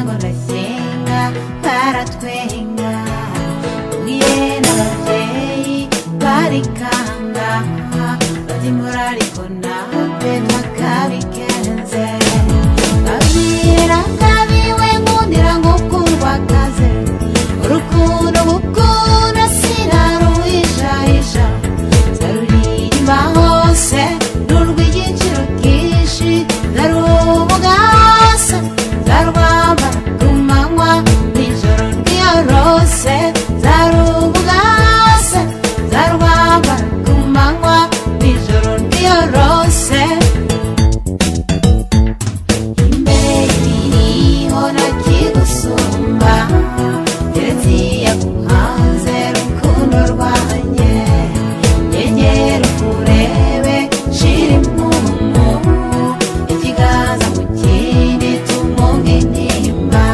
ngo ndashyenga baratwenga ubwiye n'ababyeyi barikanga bati murariko nawe ntakabigenze babwira ngabiwe nkundira ngo kurwakaze urukundo gukunda sinaruhishahisha zaruririmba hose n'urw'igiciro kinshi zarubugasa zarwambara ku manywa nijoro rwiyorose zarubugasa zarwambara ku manywa nijoro rwiyorose imbere iriho nakigusumba keretse yaguhanze rukundo rwanjye yegera ukurebe shira impumu ikiganza mu kindi tumunga intimba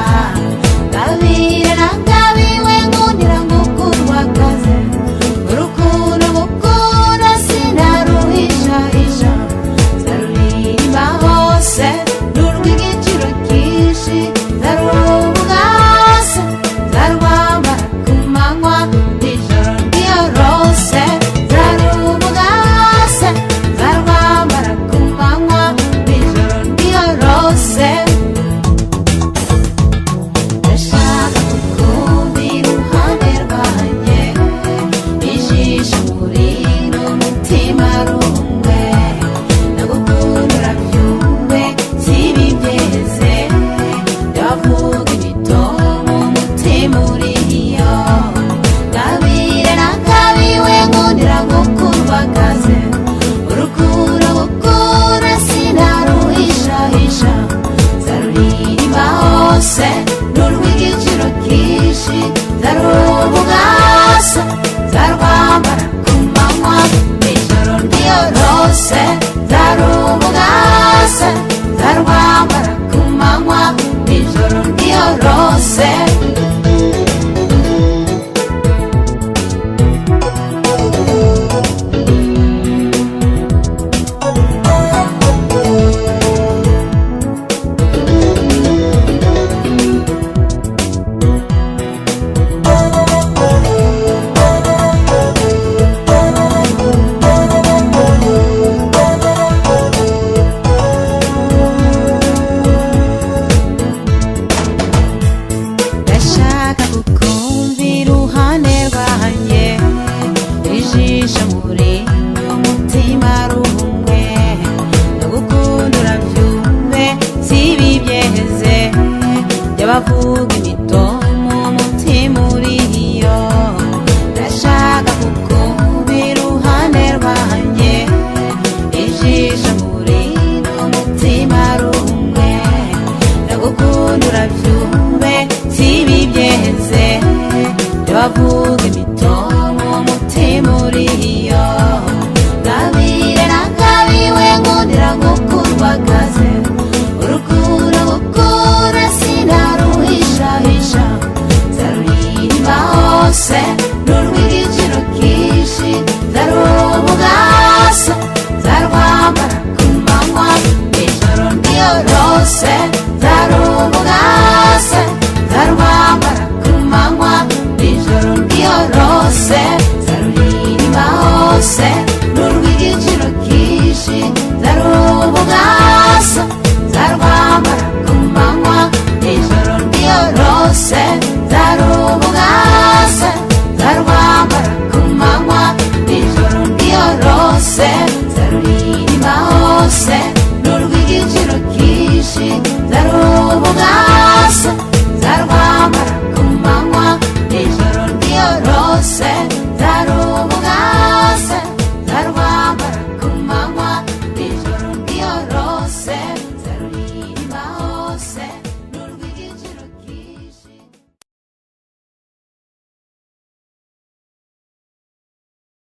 ngabire na ngabiwe nkundira ngo kurwakaze urukundo gukunda sinaruhishahisha zaruririmba hose n'urw'igiciro kinshi zarubugasa zarwambara ku manywa nijoro rwiyorose zarubugasa zarwambara ku manywa nijoro rwiyorose ndashaka kukumva iruhande rwanjye ijisho murino umutima rumwe ndagukunda urabyumve sibibyeze ndavuga imitomo umutima uriyo ngabire na ngabiwe nkundira ngo kurwakaze urukundo gukunda sinaruhishahisha zaruririmba hose n'urw'igiciro kinshi zarubugasa zarwambara ku manywa nijoro rwiyorose zarubugasa zarwambara ku manywa nijoro rwiyorose ndashaka kukumva iruhande rwanjye ijisho muri umutima rumwe ndagukunda urabyumve sibibyeze by'abavuga imitomo umutima uriyo ndashaka kukumva iruhande rwanjye ijisho muri umutima rumwe ndagukunda urabyumve sibibyeze by'abavuga